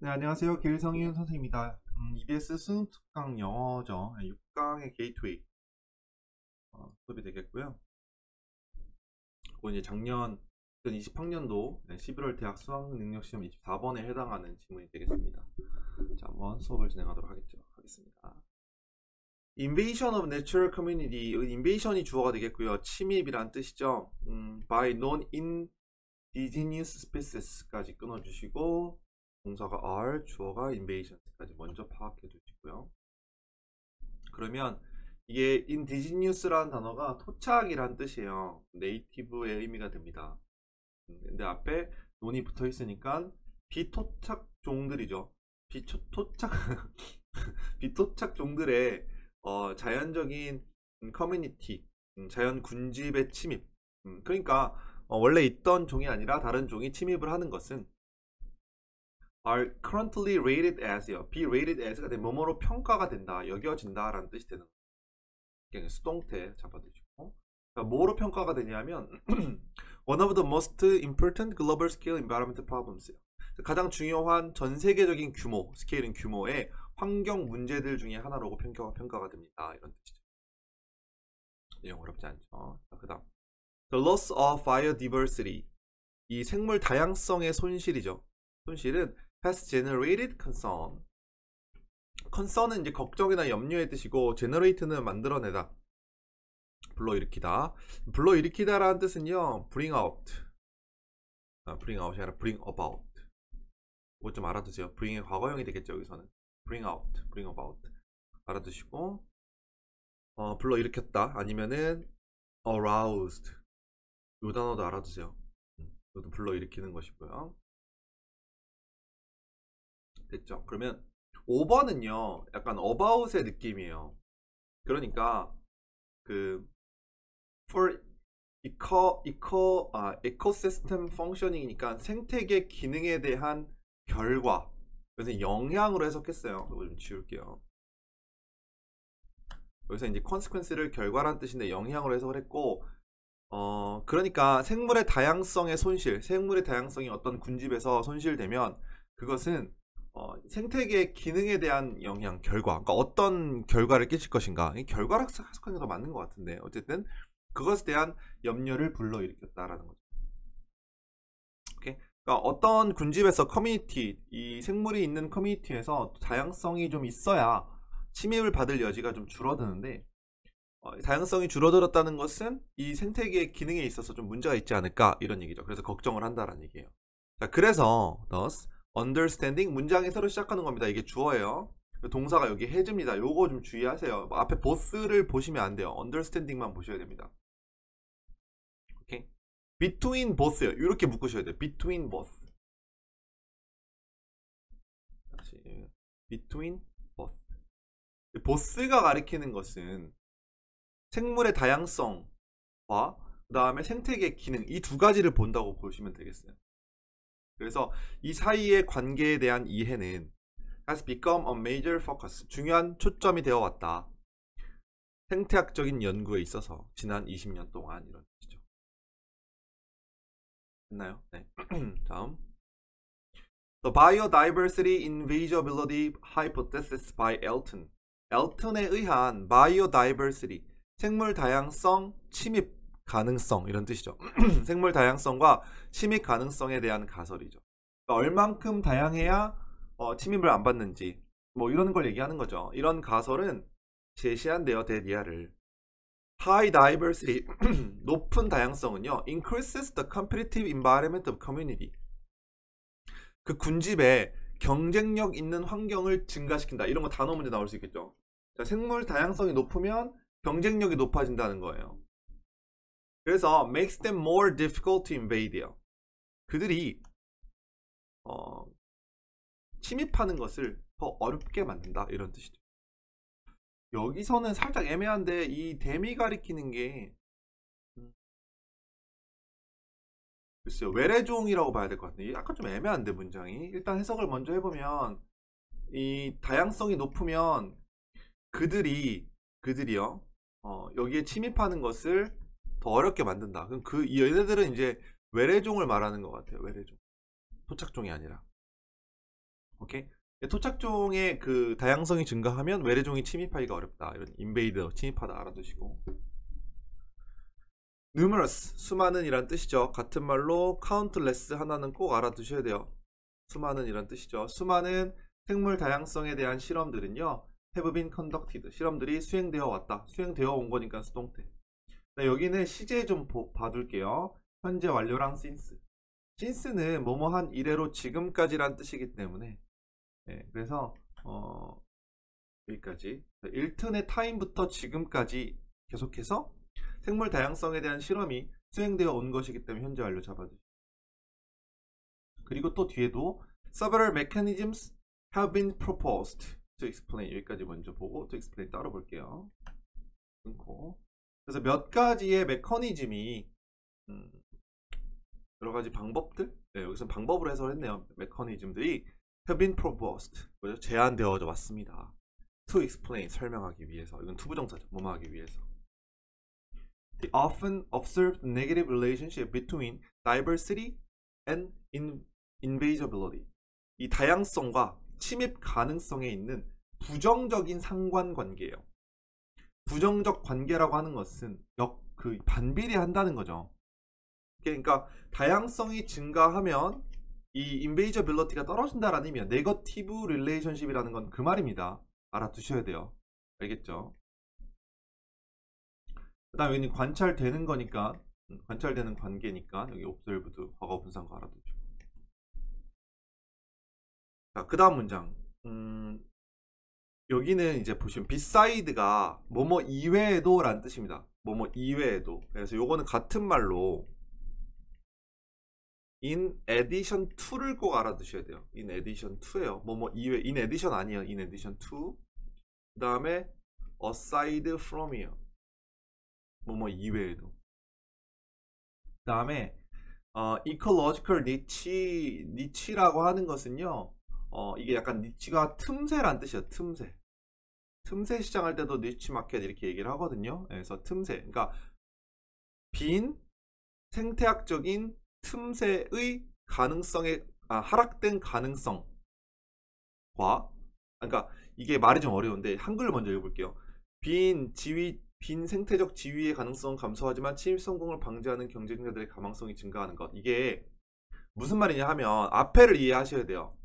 네, 안녕하세요. 길성윤 선생님입니다. EBS 수능 특강 영어죠. 6강의 게이트웨이 수업이 되겠고요. 그리고 이제 작년 2020학년도 11월 대학 수학능력시험 24번에 해당하는 지문이 되겠습니다. 자, 한번 수업을 진행하도록 하겠습니다. Invasion of natural community, invasion이 주어가 되겠고요. 침입이란 뜻이죠. by non-indigenous species까지 끊어주시고 동사가 are, 주어가 invasions까지 먼저 파악해 주시고요. 그러면 이게 indigenous라는 단어가 토착이란 뜻이에요. 네이티브의 의미가 됩니다. 근데 앞에 non이 붙어 있으니까 비토착 종들이죠. 비토착 종들의 자연적인 커뮤니티, 자연 군집의 침입. 그러니까 원래 있던 종이 아니라 다른 종이 침입을 하는 것은 are currently rated as요. be rated as가 되면 뭐뭐로 평가가 된다, 여겨진다 라는 뜻이 되는 거예요. 수동태 잡아두시고, 그러니까 뭐로 평가가 되냐면 one of the most important global scale environmental problems, 가장 중요한 전 세계적인 규모, 스케일은 규모의 환경 문제들 중에 하나로 평가가 됩니다. 이런 뜻이죠. 내용 어렵지 않죠. 그 다음 the loss of biodiversity, 이 생물 다양성의 손실이죠. 손실은 has generated concern. concern은 이제 걱정이나 염려의 뜻이고 generate는 만들어내다, 불러일으키다. 불러일으키다라는 뜻은요, bring out. bring out이 아니라 bring about. 이거 좀 알아두세요. bring의 과거형이 되겠죠, 여기서는. bring out, bring about. 알아두시고, 불러일으켰다. 아니면은 aroused. 이 단어도 알아두세요. 이것도 불러일으키는 것이고요. 됐죠? 그러면 5번은요 약간 about의 느낌이에요. 그러니까 그 for ecosystem functioning이니까 생태계 기능에 대한 결과, 그래서 영향으로 해석했어요. 이거 좀 지울게요. 여기서 이제 consequence를 결과란 뜻인데 영향으로 해석을 했고, 그러니까 생물의 다양성의 손실, 생물의 다양성이 어떤 군집에서 손실되면 그것은 생태계 기능에 대한 영향, 결과, 그러니까 어떤 결과를 끼칠 것인가, 이 결과를 해석하는 게 더 맞는 것 같은데, 어쨌든 그것에 대한 염려를 불러일으켰다라는 거죠. 오케이? 그러니까 어떤 군집에서 커뮤니티, 이 생물이 있는 커뮤니티에서 다양성이 좀 있어야 침입을 받을 여지가 좀 줄어드는데, 다양성이 줄어들었다는 것은 이 생태계 기능에 있어서 좀 문제가 있지 않을까, 이런 얘기죠. 그래서 걱정을 한다라는 얘기예요. 자, 그래서 thus understanding, 문장이 새로 시작하는 겁니다. 이게 주어예요. 동사가 여기 has입니다. 요거 좀 주의하세요. 앞에 both를 보시면 안 돼요. understanding만 보셔야 됩니다. 오케이? between both요. 이렇게 묶으셔야 돼요. between both. 다시 between both. both가 가리키는 것은 생물의 다양성과 그 다음에 생태계 기능, 이 두 가지를 본다고 보시면 되겠어요. 그래서 이 사이의 관계에 대한 이해는 has become a major focus, 중요한 초점이 되어 왔다. 생태학적인 연구에 있어서 지난 20년 동안, 이런 뜻이죠. 됐나요? 네. 다음. The biodiversity invisibility hypothesis by Elton. 엘튼에 의한 biodiversity, 생물 다양성 침입 가능성, 이런 뜻이죠. 생물 다양성과 침입 가능성에 대한 가설이죠. 그러니까 얼만큼 다양해야 침입을 안 받는지, 뭐 이런 걸 얘기하는 거죠. 이런 가설은 제시한대요, 데디아를. High diversity, 높은 다양성은요, increases the competitive environment of community. 그 군집에 경쟁력 있는 환경을 증가시킨다. 이런 거 단어 문제 나올 수 있겠죠. 자, 생물 다양성이 높으면 경쟁력이 높아진다는 거예요. 그래서 makes them more difficult to invade요. 그들이 침입하는 것을 더 어렵게 만든다, 이런 뜻이죠. 여기서는 살짝 애매한데 이 댐이 가리키는 게 글쎄요, 외래종이라고 봐야 될 것 같은데 약간 좀 애매한데, 문장이. 일단 해석을 먼저 해보면 이 다양성이 높으면 그들이요 여기에 침입하는 것을 더 어렵게 만든다. 그럼 얘네들은 이제 외래종을 말하는 것 같아요. 외래종, 토착종이 아니라. 오케이. 토착종의 그 다양성이 증가하면 외래종이 침입하기가 어렵다. 이런 인베이더 침입하다 알아두시고. numerous 수많은 이란 뜻이죠. 같은 말로 countless 하나는 꼭 알아두셔야 돼요. 수많은 이란 뜻이죠. 수많은 생물 다양성에 대한 실험들은요, have been conducted. 실험들이 수행되어 왔다. 수행되어 온 거니까 수동태. 여기는 시제 좀 봐둘게요. 현재 완료랑 since. since는 뭐뭐한 이래로 지금까지란 뜻이기 때문에, 네, 그래서 여기까지 1튼의 타임부터 지금까지 계속해서 생물 다양성에 대한 실험이 수행되어 온 것이기 때문에 현재 완료 잡아주세요. 그리고 또 뒤에도 several mechanisms have been proposed to explain. 여기까지 먼저 보고 to explain 따로 볼게요. 끊고. 그래서 몇 가지의 메커니즘이 여러 가지 방법들, 네, 여기서 방법으로 해설했네요. 메커니즘들이 have been proposed, 그죠? 제안되어져 왔습니다. to explain, 설명하기 위해서. 이건 투부정사죠. 뭐뭐하기 위해서. The often observed negative relationship between diversity and invasibility. 이 다양성과 침입 가능성에 있는 부정적인 상관관계예요. 부정적 관계라고 하는 것은 반비례한다는 거죠. 그러니까 다양성이 증가하면 이 invasibility가 떨어진다라는 의미야. 네거티브 릴레이션십이라는 건 그 말입니다. 알아두셔야 돼요. 알겠죠? 그 다음에 여기는 관찰되는 거니까, 관찰되는 관계니까 여기 observed 과거 분사가 알아두죠. 자, 그 다음 문장. 여기는 이제 보시면 beside가 뭐뭐 이외에도 라는 뜻입니다. 뭐뭐 이외에도. 그래서 요거는 같은 말로 in addition to를 꼭 알아두셔야 돼요. in addition to예요. 뭐뭐 이외, in addition 아니에요. in addition to. 그 다음에 aside from이에요. 뭐뭐 이외에도. 그 다음에 ecological niche라고 하는 것은요, 이게 약간 니치가 틈새란 뜻이에요. 틈새. 틈새 시장할 때도 니치 마켓 이렇게 얘기를 하거든요. 그래서 틈새. 그러니까 빈 생태학적인 틈새의 가능성에 하락된 가능성과, 그러니까 이게 말이 좀 어려운데 한글로 먼저 읽어볼게요. 빈 생태적 지위의 가능성은 감소하지만 침입 성공을 방지하는 경쟁자들의 가망성이 증가하는 것. 이게 무슨 말이냐 하면 앞에를 이해하셔야 돼요.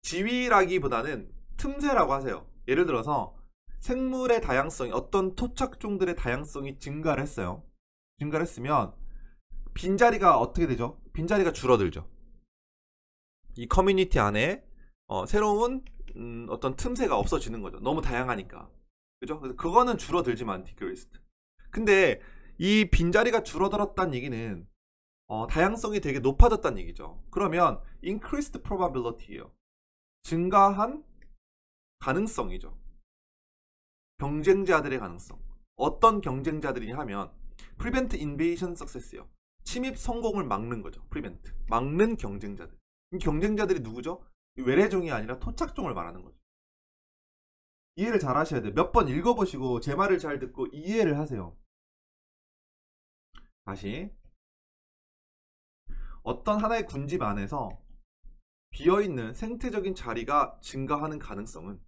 지위라기보다는 틈새라고 하세요. 예를 들어서 생물의 다양성이, 어떤 토착종들의 다양성이 증가를 했어요. 증가를 했으면 빈자리가 어떻게 되죠? 빈자리가 줄어들죠. 이 커뮤니티 안에 새로운 어떤 틈새가 없어지는 거죠. 너무 다양하니까. 그죠? 그래서 그거는 줄어들지만 디크리스트. 근데 이 빈자리가 줄어들었다는 얘기는 다양성이 되게 높아졌다는 얘기죠. 그러면 increased probability예요. 증가한 가능성이죠. 경쟁자들의 가능성. 어떤 경쟁자들이냐 하면 prevent invasion success예요. 침입 성공을 막는 거죠. prevent. 막는 경쟁자들. 이 경쟁자들이 누구죠? 외래종이 아니라 토착종을 말하는 거죠. 이해를 잘 하셔야 돼요. 몇 번 읽어보시고 제 말을 잘 듣고 이해를 하세요. 다시. 어떤 하나의 군집 안에서 비어있는 생태적인 자리가 증가하는 가능성은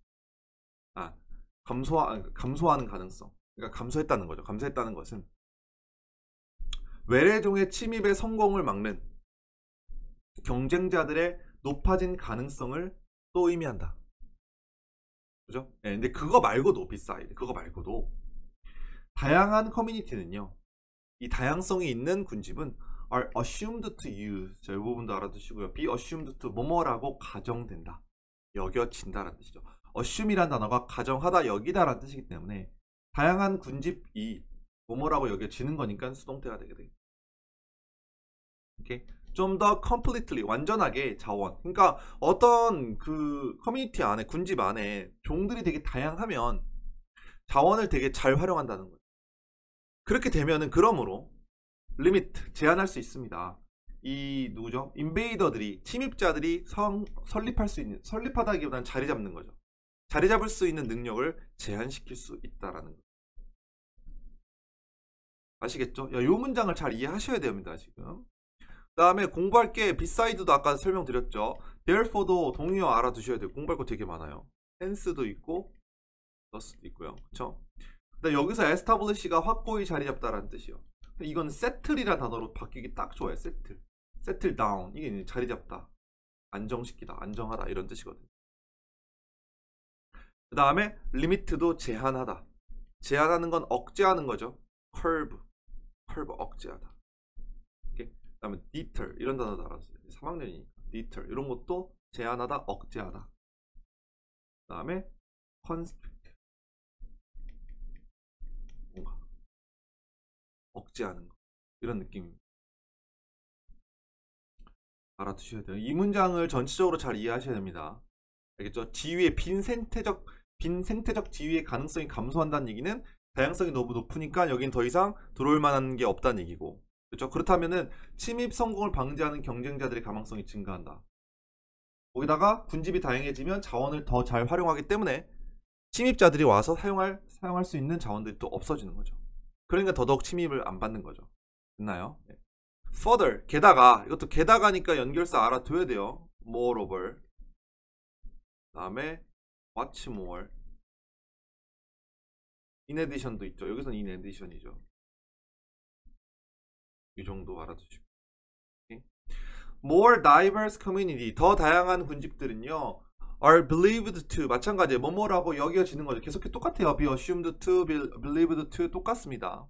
감소하는 가능성. 그러니까 감소했다는 거죠. 감소했다는 것은 외래종의 침입의 성공을 막는 경쟁자들의 높아진 가능성을 또 의미한다. 그죠? 네, 근데 그거 말고도 beside, 그거 말고도 다양한 커뮤니티는요, 이 다양성이 있는 군집은 are assumed to use. 자, 이 부분도 알아두시고요. be assumed to 뭐뭐라고 가정된다. 여겨진다라는 뜻이죠. assume이란 단어가 가정하다, 여기다라는 뜻이기 때문에 다양한 군집이 뭐뭐라고 여겨지는 거니까 수동태가 되게 돼요. 오케이? 좀 더 completely, 완전하게 자원. 그러니까 어떤 그 커뮤니티 안에, 군집 안에 종들이 되게 다양하면 자원을 되게 잘 활용한다는 거예요. 그렇게 되면은 그러므로 리미트, 제한할 수 있습니다. 이 누구죠? 인베이더들이, 침입자들이 설립하다기보다는 자리 잡는 거죠. 자리 잡을 수 있는 능력을 제한시킬 수 있다라는 거. 아시겠죠? 이 문장을 잘 이해하셔야 됩니다, 지금. 그 다음에 공부할 게 beside도 아까 설명드렸죠. therefore도 동의어 알아두셔야 돼요. 공부할 거 되게 많아요. hence도 있고 thus도 있고요. 그쵸? 근데 여기서 establish가 확고히 자리 잡다라는 뜻이요. 이건 settle이라는 단어로 바뀌기 딱 좋아요. settle, settle down. 이게 이제 자리 잡다, 안정시키다, 안정하다 이런 뜻이거든요. 그 다음에 limit도 제한하다. 제한하는 건 억제하는 거죠. curb, 억제하다. 그 다음에 deter 이런 단어도 알았어요. 3학년이니까 deter 이런 것도 제한하다, 억제하다. 그 다음에 constrict, 뭔가 억제하는 거 이런 느낌입니다. 알아두셔야 돼요. 이 문장을 전체적으로 잘 이해하셔야 됩니다. 알겠죠? 지위의 빈 생태적 지위의 가능성이 감소한다는 얘기는 다양성이 너무 높으니까 여긴 더 이상 들어올 만한 게 없다는 얘기고, 그렇죠? 그렇다면은 침입 성공을 방지하는 경쟁자들의 가망성이 증가한다. 거기다가 군집이 다양해지면 자원을 더 잘 활용하기 때문에 침입자들이 와서 사용할 수 있는 자원들이 또 없어지는 거죠. 그러니까 더더욱 침입을 안 받는 거죠. 됐나요? 네. further, 게다가, 이것도 게다가니까 연결사 알아둬야 돼요. moreover, 그 다음에 what's more, in addition도 있죠. 여기서는 in addition이죠. 이 정도 알아두시고. more diverse community, 더 다양한 군집들은요 are believed to, 마찬가지예요. 뭐뭐라고 여겨지는 거죠. 계속 똑같아요. be assumed to, believed to 똑같습니다.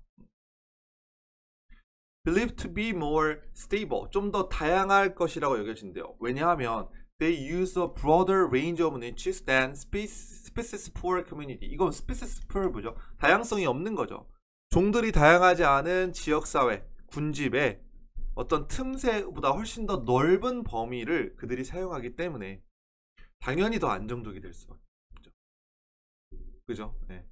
believed to be more stable, 좀 더 다양할 것이라고 여겨진대요. 왜냐하면 they use a broader range of niches than species poor community. 이건 species poor 뭐죠? 다양성이 없는 거죠. 종들이 다양하지 않은 지역사회, 군집에 어떤 틈새보다 훨씬 더 넓은 범위를 그들이 사용하기 때문에 당연히 더 안정적이 될 수밖에 없죠. 그죠? 네.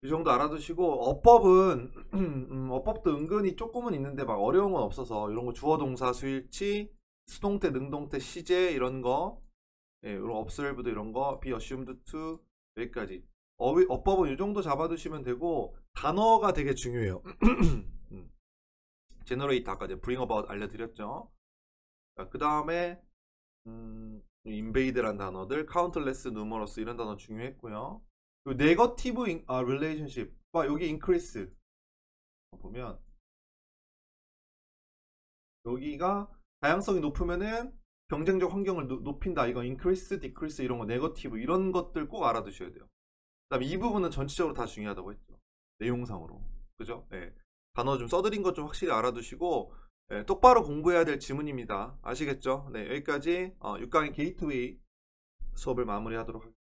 이 정도 알아두시고, 어법은 어법도 은근히 조금은 있는데 막 어려운 건 없어서 이런 거 주어 동사 수일치, 수동태, 능동태, 시제 이런 거, 예, 이런 observe도 이런 거, be assumed to 여기까지. 어법은 이 정도 잡아두시면 되고, 단어가 되게 중요해요. generate 아까 이제 bring about 알려드렸죠. 그 다음에 invade란 단어들, countless, numerous 이런 단어 중요했고요. 그리고 negative relationship, 여기 increase 보면 여기가 다양성이 높으면은 경쟁적 환경을 높인다. 이거 increase, decrease 이런 거, negative 이런 것들 꼭 알아두셔야 돼요. 그다음에 이 부분은 전체적으로 다 중요하다고 했죠. 내용상으로. 그죠? 네. 단어 좀 써드린 것 좀 확실히 알아두시고, 네, 똑바로 공부해야 될 지문입니다. 아시겠죠? 네, 여기까지 6강의 게이트웨이 수업을 마무리하도록 하겠습니다.